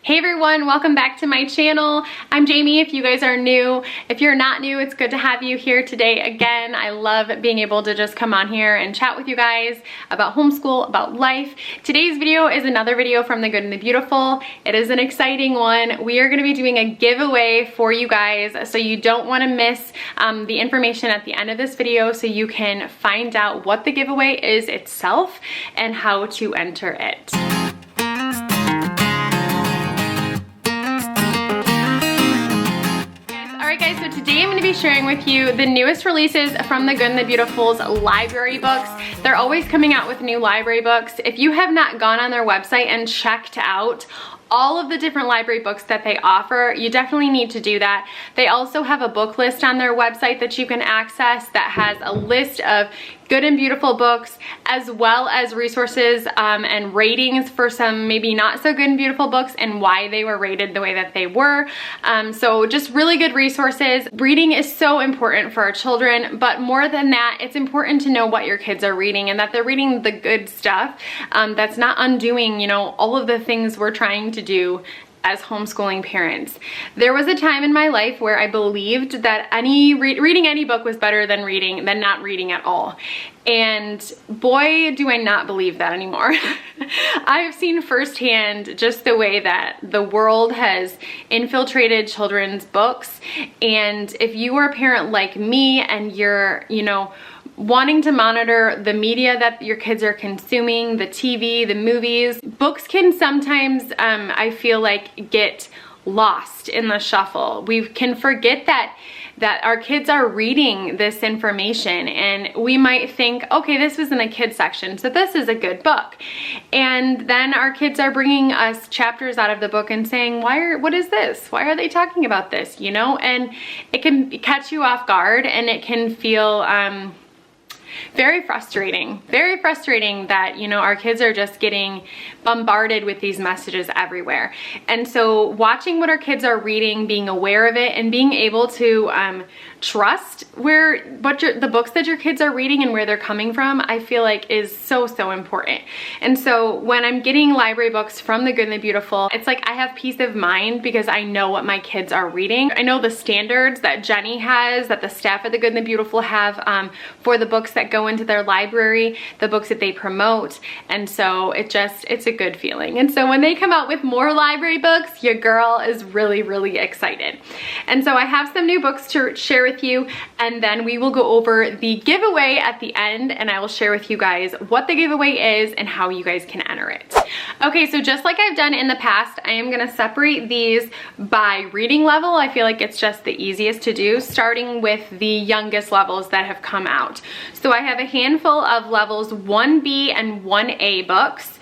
Hey everyone, welcome back to my channel. I'm Jaimie if you guys are new. If you're not new, it's good to have you here today again. I love being able to just come on here and chat with you guys about homeschool, about life. Today's video is another video from The Good and the Beautiful. It is an exciting one. We are going to be doing a giveaway for you guys, so you don't want to miss the information at the end of this video so you can find out what the giveaway is itself and how to enter it. Guys, so today I'm going to be sharing with you the newest releases from The Good and the Beautiful's library books. They're always coming out with new library books. If you have not gone on their website and checked out all of the different library books that they offer, you definitely need to do that. They also have a book list on their website that you can access that has a list of good and beautiful books, as well as resources and ratings for some maybe not so good and beautiful books and why they were rated the way that they were. So just really good resources. Reading is so important for our children, but more than that, it's important to know what your kids are reading and that they're reading the good stuff. That's not undoing, you know, all of the things we're trying to do as homeschooling parents. There was a time in my life where I believed that reading any book was better than not reading at all. And boy, do I not believe that anymore. I've seen firsthand just the way that the world has infiltrated children's books. And if you are a parent like me and you're, you know, wanting to monitor the media that your kids are consuming, the TV, the movies, books can sometimes, I feel like, get lost in the shuffle. We can forget that our kids are reading this information, and we might think, okay, this was in a kid's section, so this is a good book. And then our kids are bringing us chapters out of the book and saying, what is this? Why are they talking about this? You know, and it can catch you off guard, and it can feel, very frustrating that, you know, our kids are just getting bombarded with these messages everywhere. And so watching what our kids are reading, being aware of it, and being able to trust the books that your kids are reading and where they're coming from, I feel like is so important. And so when I'm getting library books from The Good and the Beautiful, it's like I have peace of mind because I know what my kids are reading. I know the standards that Jenny has, that the staff at The Good and the Beautiful have for the books that go into their library, the books that they promote. And so it's a good feeling. And so when they come out with more library books, your girl is really excited. And so I have some new books to share with you, and then we will go over the giveaway at the end, and I will share with you guys what the giveaway is and how you guys can enter it. Okay, so just like I've done in the past, I am gonna separate these by reading level. I feel like it's just the easiest to do, starting with the youngest levels that have come out. So I have a handful of levels 1B and 1A books.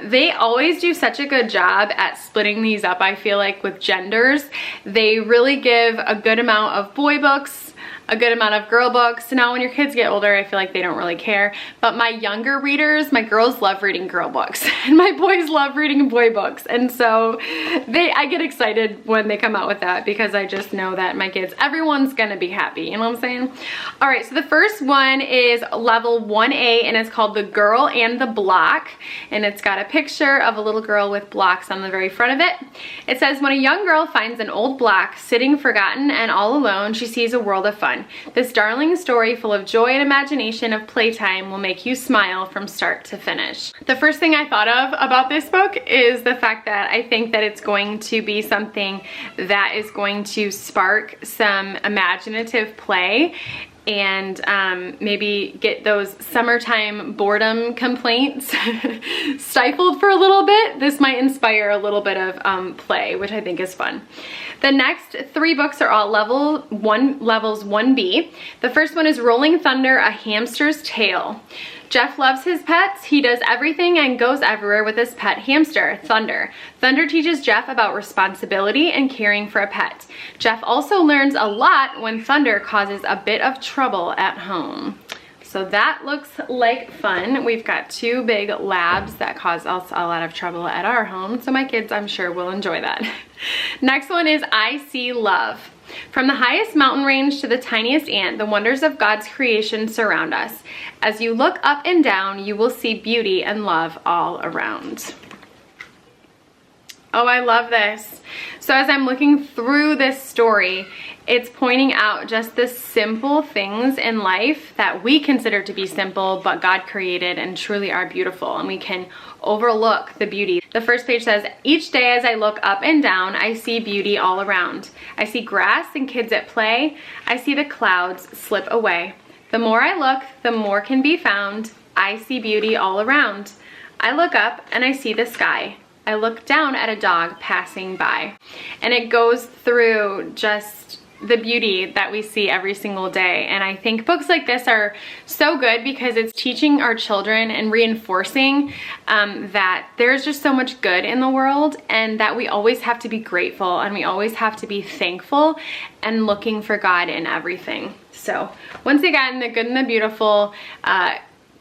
They always do such a good job at splitting these up, I feel like, with genders. They really give a good amount of boy books, a good amount of girl books. Now when your kids get older, I feel like they don't really care, but my younger readers, my girls love reading girl books and my boys love reading boy books. And so I get excited when they come out with that because I just know that my kids, everyone's gonna be happy, you know what I'm saying? All right, so the first one is level 1A, and it's called The Girl and the Block, and it's got a picture of a little girl with blocks on the very front of it. It says, when a young girl finds an old block sitting forgotten and all alone, she sees a world of fun. This darling story full of joy and imagination of playtime will make you smile from start to finish. The first thing I thought of about this book is the fact that I think that it's going to be something that is going to spark some imaginative play and maybe get those summertime boredom complaints stifled for a little bit. This might inspire a little bit of play, which I think is fun. The next three books are all levels 1B. The first one is Rolling Thunder, A Hamster's Tale. Jeff loves his pets. He does everything and goes everywhere with his pet hamster, Thunder. Thunder teaches Jeff about responsibility and caring for a pet. Jeff also learns a lot when Thunder causes a bit of trouble at home. So that looks like fun. We've got two big labs that cause us a lot of trouble at our home, so my kids, I'm sure, will enjoy that. Next one is I See Love. From the highest mountain range to the tiniest ant, the wonders of God's creation surround us. As you look up and down, you will see beauty and love all around. Oh, I love this. So as I'm looking through this story, it's pointing out just the simple things in life that we consider to be simple, but God created and truly are beautiful, and we can overlook the beauty. The first page says, each day as I look up and down, I see beauty all around. I see grass and kids at play. I see the clouds slip away. The more I look, the more can be found. I see beauty all around. I look up and I see the sky. I look down at a dog passing by. And it goes through just the beauty that we see every single day. And I think books like this are so good because it's teaching our children and reinforcing that there's just so much good in the world, and that we always have to be grateful and we always have to be thankful and looking for God in everything. So once again, the good and the beautiful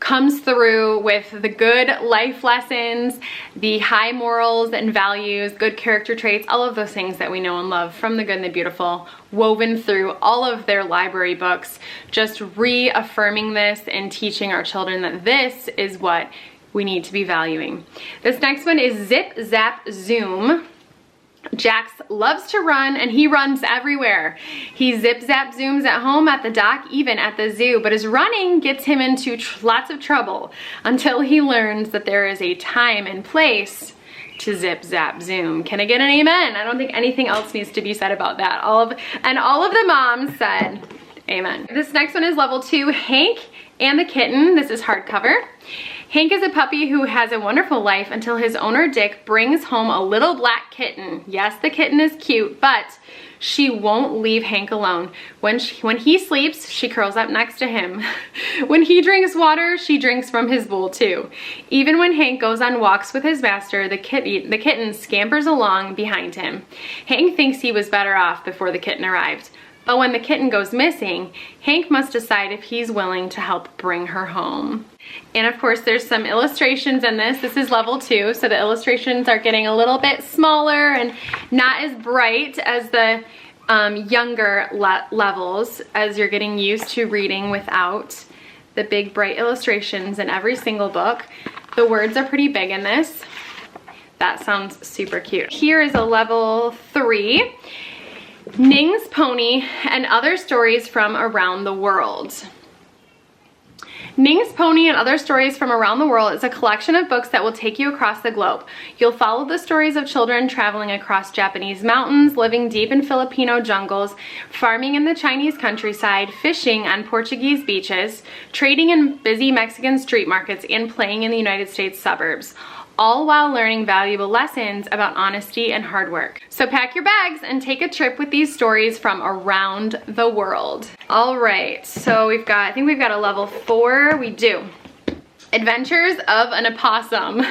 comes through with the good life lessons, the high morals and values, good character traits, all of those things that we know and love from the good and the beautiful, woven through all of their library books, just reaffirming this and teaching our children that this is what we need to be valuing. This next one is Zip Zap Zoom. Jax loves to run, and he runs everywhere. He zip zap zooms at home, at the dock, even at the zoo, but his running gets him into lots of trouble until he learns that there is a time and place to zip zap zoom. Can I get an amen? I don't think anything else needs to be said about that. All of the moms said amen. This next one is level 2, Hank and the Kitten. This is hardcover. Hank is a puppy who has a wonderful life until his owner Dick brings home a little black kitten. Yes, the kitten is cute, but she won't leave Hank alone. When he sleeps, she curls up next to him. When he drinks water, she drinks from his bowl too. Even when Hank goes on walks with his master, the kitten scampers along behind him. Hank thinks he was better off before the kitten arrived. But when the kitten goes missing, Hank must decide if he's willing to help bring her home. And of course, there's some illustrations in this. This is level 2, so the illustrations are getting a little bit smaller and not as bright as the younger levels, as you're getting used to reading without the big bright illustrations in every single book. The words are pretty big in this. That sounds super cute. Here is a level 3. Ning's Pony and Other Stories from Around the World. Ning's Pony and Other Stories from Around the World is a collection of books that will take you across the globe. You'll follow the stories of children traveling across Japanese mountains, living deep in Filipino jungles, farming in the Chinese countryside, fishing on Portuguese beaches, trading in busy Mexican street markets, and playing in the United States suburbs, all while learning valuable lessons about honesty and hard work. So pack your bags and take a trip with these stories from around the world. All right, so I think we've got a level 4. We do. Adventures of an Opossum.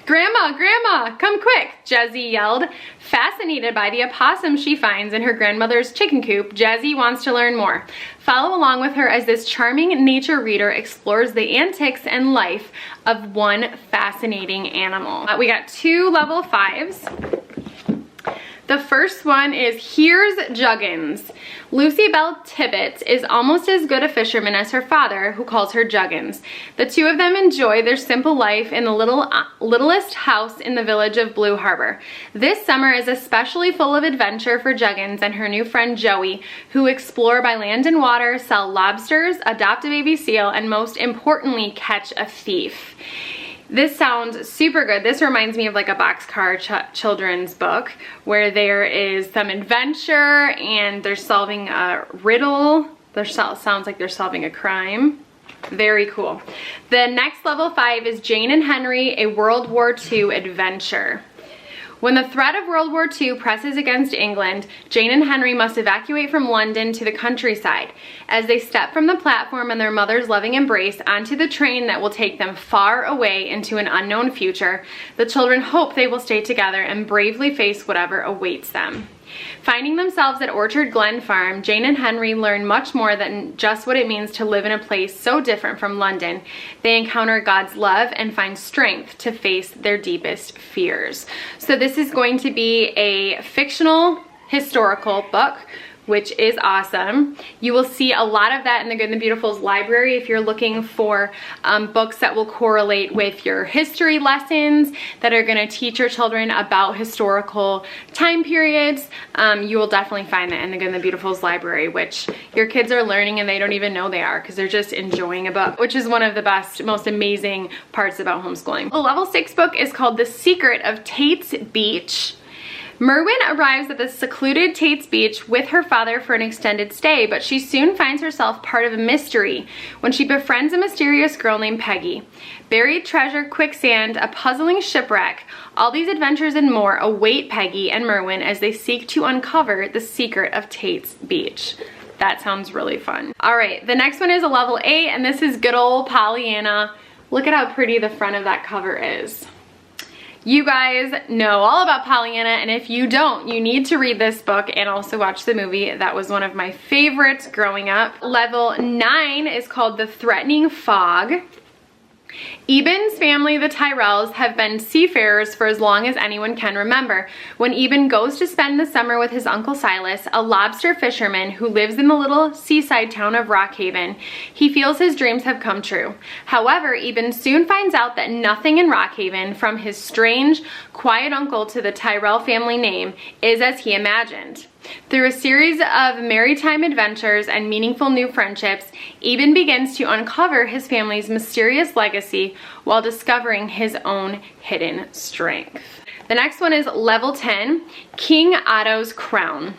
Grandma, come quick, Jazzy yelled. Fascinated by the opossum she finds in her grandmother's chicken coop, Jazzy wants to learn more. Follow along with her as this charming nature reader explores the antics and life of one fascinating animal. We got 2 level 5s. The first one is Here's Juggins. Lucy Bell Tibbetts is almost as good a fisherman as her father, who calls her Juggins. The two of them enjoy their simple life in the littlest house in the village of Blue Harbor. This summer is especially full of adventure for Juggins and her new friend Joey, who explore by land and water, sell lobsters, adopt a baby seal, and most importantly, catch a thief. This sounds super good. This reminds me of like a boxcar children's book where there is some adventure and they're solving a riddle. Sounds like they're solving a crime. Very cool. The next level 5 is Jane and Henry, a World War II adventure. When the threat of World War II presses against England, Jane and Henry must evacuate from London to the countryside. As they step from the platform and their mother's loving embrace onto the train that will take them far away into an unknown future, the children hope they will stay together and bravely face whatever awaits them. Finding themselves at Orchard Glen Farm, Jane and Henry learn much more than just what it means to live in a place so different from London. They encounter God's love and find strength to face their deepest fears. So this is going to be a fictional historical book which is awesome. You will see a lot of that in the Good and the Beautiful's library if you're looking for books that will correlate with your history lessons that are going to teach your children about historical time periods. You will definitely find that in the Good and the Beautiful's library, which your kids are learning and they don't even know they are because they're just enjoying a book, which is one of the best, most amazing parts about homeschooling. The level 6 book is called The Secret of Tate's Beach. Merwin arrives at the secluded Tate's Beach with her father for an extended stay, but she soon finds herself part of a mystery when she befriends a mysterious girl named Peggy. Buried treasure, quicksand, a puzzling shipwreck, all these adventures and more await Peggy and Merwin as they seek to uncover the secret of Tate's Beach. That sounds really fun. All right, the next one is a level 8, and this is good old Pollyanna. Look at how pretty the front of that cover is. You guys know all about Pollyanna, and if you don't, you need to read this book and also watch the movie. That was one of my favorites growing up. Level 9 is called The Threatening Fog. Eben's family, the Tyrells, have been seafarers for as long as anyone can remember. When Eben goes to spend the summer with his Uncle Silas, a lobster fisherman who lives in the little seaside town of Rockhaven, he feels his dreams have come true. However, Eben soon finds out that nothing in Rockhaven, from his strange, quiet uncle to the Tyrell family name, is as he imagined. Through a series of maritime adventures and meaningful new friendships, Eben begins to uncover his family's mysterious legacy while discovering his own hidden strength. The next one is level 10, King Otto's Crown.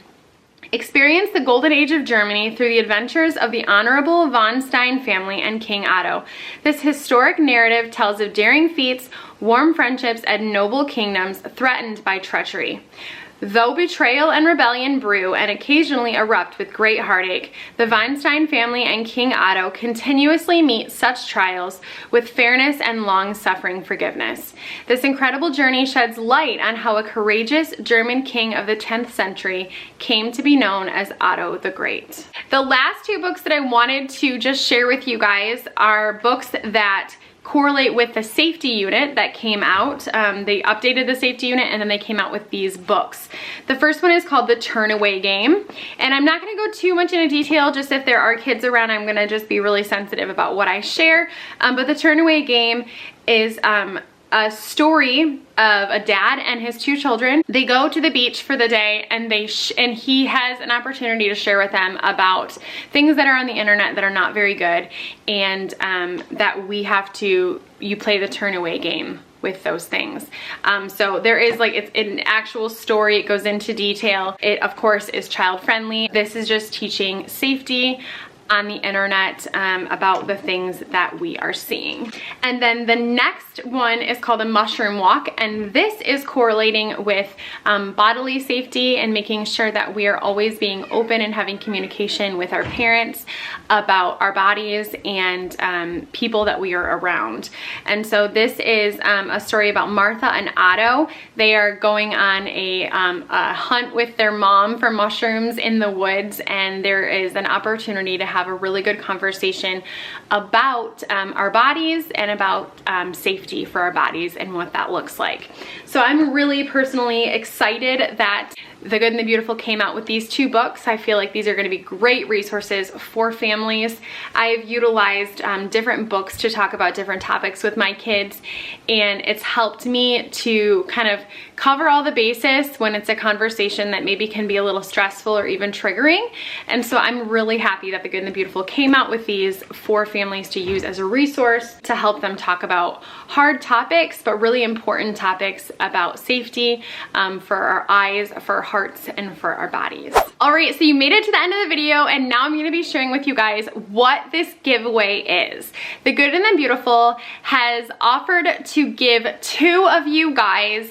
Experience the golden age of Germany through the adventures of the Honorable von Stein family and King Otto. This historic narrative tells of daring feats, warm friendships, and noble kingdoms threatened by treachery. Though betrayal and rebellion brew and occasionally erupt with great heartache, the Weinstein family and King Otto continuously meet such trials with fairness and long-suffering forgiveness. This incredible journey sheds light on how a courageous German king of the 10th century came to be known as Otto the Great. The last two books that I wanted to just share with you guys are books that correlate with the safety unit that came out. They updated the safety unit and then they came out with these books. The first one is called The Turnaway Game, and I'm not going to go too much into detail, just if there are kids around I'm going to just be really sensitive about what I share, but The Turnaway Game is a story of a dad and his two children. They go to the beach for the day and he has an opportunity to share with them about things that are on the internet that are not very good, and that you play the turnaway game with those things. So there is it's an actual story. It goes into detail. It of course is child friendly. This is just teaching safety on the internet about the things that we are seeing. And then the next one is called A Mushroom Walk, and this is correlating with bodily safety and making sure that we are always being open and having communication with our parents about our bodies and people that we are around. And so this is a story about Martha and Otto. They are going on a hunt with their mom for mushrooms in the woods, and there is an opportunity to have a really good conversation about our bodies and about safety for our bodies and what that looks like. So I'm really personally excited that The Good and the Beautiful came out with these two books. I feel like these are going to be great resources for families. I've utilized different books to talk about different topics with my kids, and it's helped me to kind of cover all the bases when it's a conversation that maybe can be a little stressful or even triggering. And so I'm really happy that The Good and the Beautiful came out with these for families to use as a resource to help them talk about hard topics, but really important topics about safety for our eyes, for our hearts, and for our bodies. All right, so you made it to the end of the video, and now I'm going to be sharing with you guys what this giveaway is. The Good and the Beautiful has offered to give two of you guys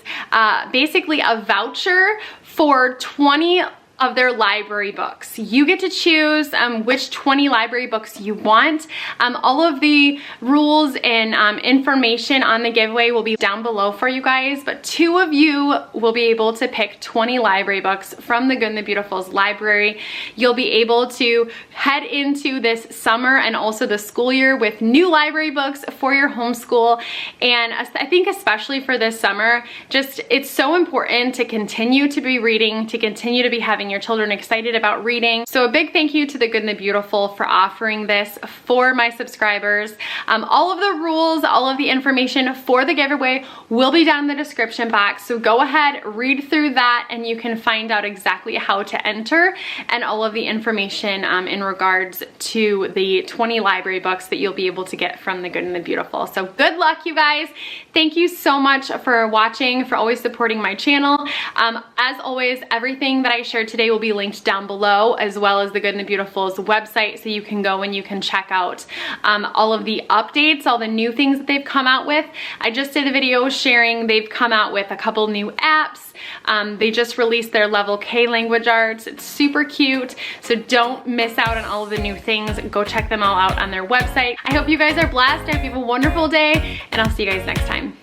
basically a voucher for 20 of their library books. You get to choose which 20 library books you want. All of the rules and information on the giveaway will be down below for you guys, but two of you will be able to pick 20 library books from the Good and the Beautiful's library. You'll be able to head into this summer and also the school year with new library books for your homeschool. And I think especially for this summer, it's so important to continue to be reading, to continue to be having your children excited about reading. So a big thank you to the Good and the Beautiful for offering this for my subscribers. All of the rules, all of the information for the giveaway will be down in the description box. So go ahead, read through that, and you can find out exactly how to enter and all of the information in regards to the 20 library books that you'll be able to get from the Good and the Beautiful. So good luck, you guys. Thank you so much for watching, for always supporting my channel. As always, everything that I shared today will be linked down below, as well as the Good and the Beautiful's website, so you can go and you can check out all of the updates, all the new things that they've come out with. I just did a video sharing they've come out with a couple new apps. They just released their level K language arts. It's super cute, so don't miss out on all of the new things. Go check them all out on their website. I hope you guys are blessed. I hope you have a wonderful day, and I'll see you guys next time.